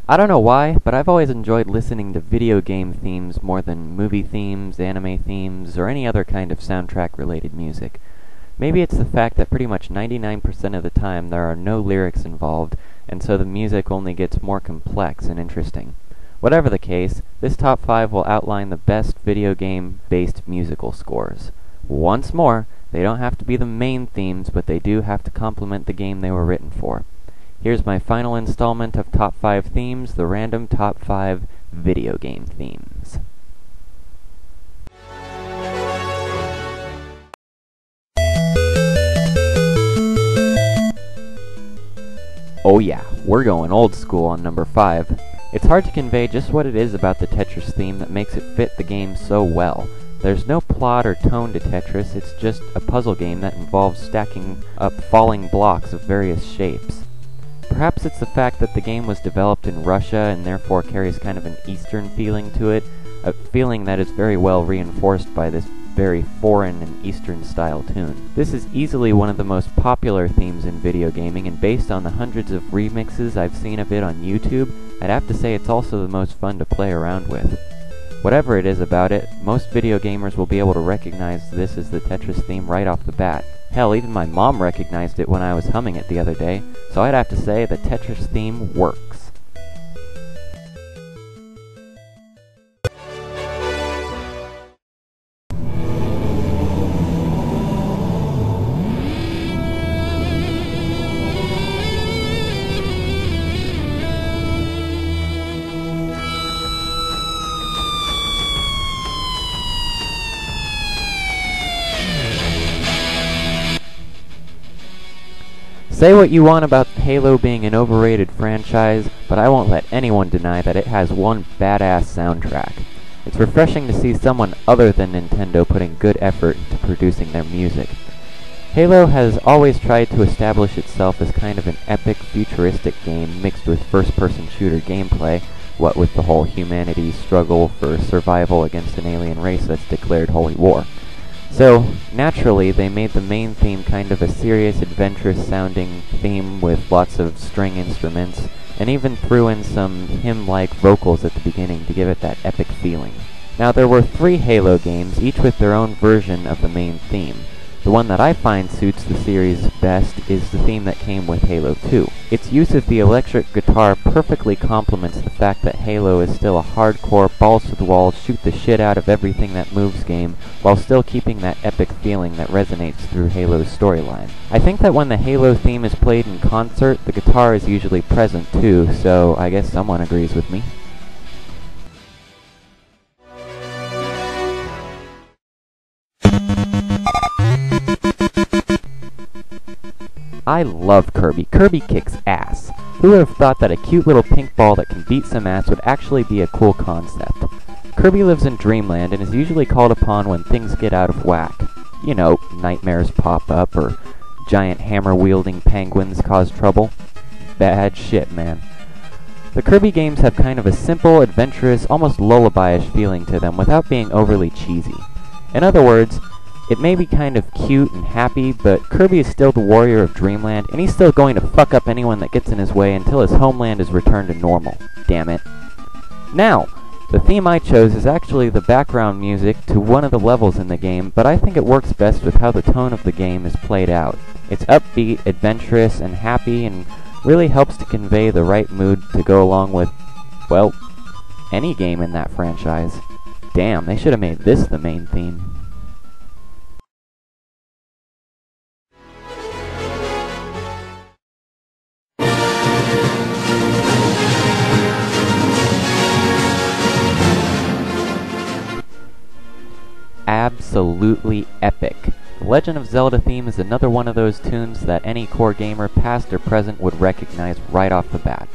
I don't know why, but I've always enjoyed listening to video game themes more than movie themes, anime themes, or any other kind of soundtrack-related music. Maybe it's the fact that pretty much 99% of the time there are no lyrics involved, and so the music only gets more complex and interesting. Whatever the case, this top 5 will outline the best video game-based musical scores. Once more, they don't have to be the main themes, but they do have to complement the game they were written for. Here's my final installment of Top 5 Themes, the random Top 5 video game themes. Oh yeah, we're going old school on number 5. It's hard to convey just what it is about the Tetris theme that makes it fit the game so well. There's no plot or tone to Tetris, it's just a puzzle game that involves stacking up falling blocks of various shapes. Perhaps it's the fact that the game was developed in Russia and therefore carries kind of an Eastern feeling to it, a feeling that is very well reinforced by this very foreign and Eastern style tune. This is easily one of the most popular themes in video gaming, and based on the hundreds of remixes I've seen of it on YouTube, I'd have to say it's also the most fun to play around with. Whatever it is about it, most video gamers will be able to recognize this as the Tetris theme right off the bat. Hell, even my mom recognized it when I was humming it the other day, so I'd have to say the Tetris theme works. Say what you want about Halo being an overrated franchise, but I won't let anyone deny that it has one badass soundtrack. It's refreshing to see someone other than Nintendo putting good effort into producing their music. Halo has always tried to establish itself as kind of an epic, futuristic game mixed with first-person shooter gameplay, what with the whole humanity struggle for survival against an alien race that's declared holy war. So, naturally, they made the main theme kind of a serious, adventurous-sounding theme with lots of string instruments, and even threw in some hymn-like vocals at the beginning to give it that epic feeling. Now, there were 3 Halo games, each with their own version of the main theme. The one that I find suits the series best is the theme that came with Halo 2. Its use of the electric guitar perfectly complements the fact that Halo is still a hardcore, balls-to-the-wall, shoot-the-shit-out-of-everything that moves game, while still keeping that epic feeling that resonates through Halo's storyline. I think that when the Halo theme is played in concert, the guitar is usually present too, so I guess someone agrees with me. I love Kirby. Kirby kicks ass. Who would have thought that a cute little pink ball that can beat some ass would actually be a cool concept? Kirby lives in Dreamland and is usually called upon when things get out of whack. You know, nightmares pop up, or giant hammer-wielding penguins cause trouble. Bad shit, man. The Kirby games have kind of a simple, adventurous, almost lullaby-ish feeling to them without being overly cheesy. In other words, it may be kind of cute and happy, but Kirby is still the warrior of Dreamland, and he's still going to fuck up anyone that gets in his way until his homeland is returned to normal. Damn it. Now, the theme I chose is actually the background music to one of the levels in the game, but I think it works best with how the tone of the game is played out. It's upbeat, adventurous, and happy, and really helps to convey the right mood to go along with, well, any game in that franchise. Damn, they should have made this the main theme. Absolutely epic. The Legend of Zelda theme is another one of those tunes that any core gamer, past or present, would recognize right off the bat.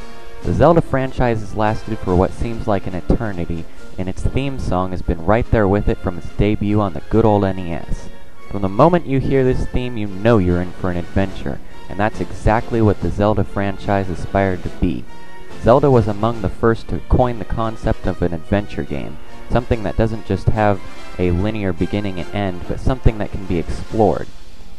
The Zelda franchise has lasted for what seems like an eternity, and its theme song has been right there with it from its debut on the good old NES. From the moment you hear this theme, you know you're in for an adventure, and that's exactly what the Zelda franchise aspired to be. Zelda was among the first to coin the concept of an adventure game, something that doesn't just have a linear beginning and end, but something that can be explored.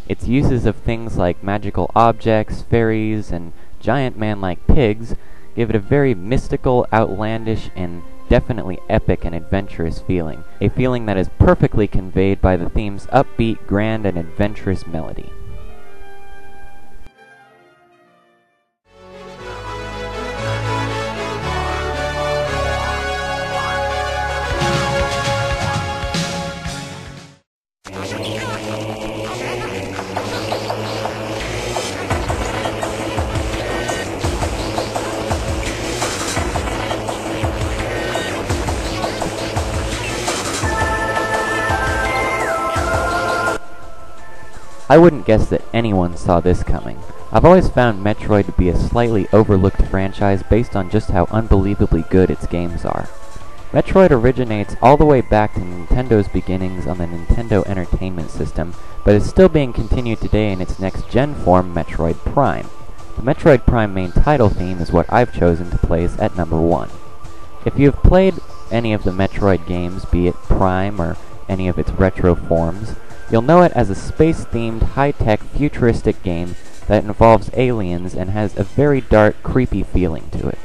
Its uses of things like magical objects, fairies, and giant man-like pigs give it a very mystical, outlandish, and definitely epic and adventurous feeling, a feeling that is perfectly conveyed by the theme's upbeat, grand, and adventurous melody. I wouldn't guess that anyone saw this coming. I've always found Metroid to be a slightly overlooked franchise based on just how unbelievably good its games are. Metroid originates all the way back to Nintendo's beginnings on the Nintendo Entertainment System, but is still being continued today in its next-gen form, Metroid Prime. The Metroid Prime main title theme is what I've chosen to place at number 1. If you have played any of the Metroid games, be it Prime or any of its retro forms, you'll know it as a space-themed, high-tech, futuristic game that involves aliens and has a very dark, creepy feeling to it.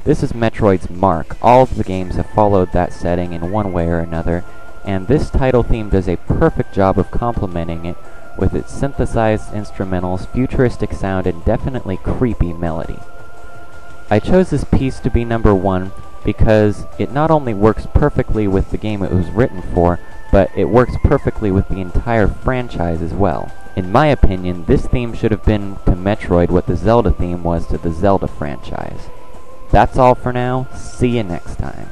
This is Metroid's mark. All of the games have followed that setting in one way or another, and this title theme does a perfect job of complementing it with its synthesized instrumentals, futuristic sound, and definitely creepy melody. I chose this piece to be number 1 because it not only works perfectly with the game it was written for, but it works perfectly with the entire franchise as well. In my opinion, this theme should have been to Metroid what the Zelda theme was to the Zelda franchise. That's all for now. See you next time.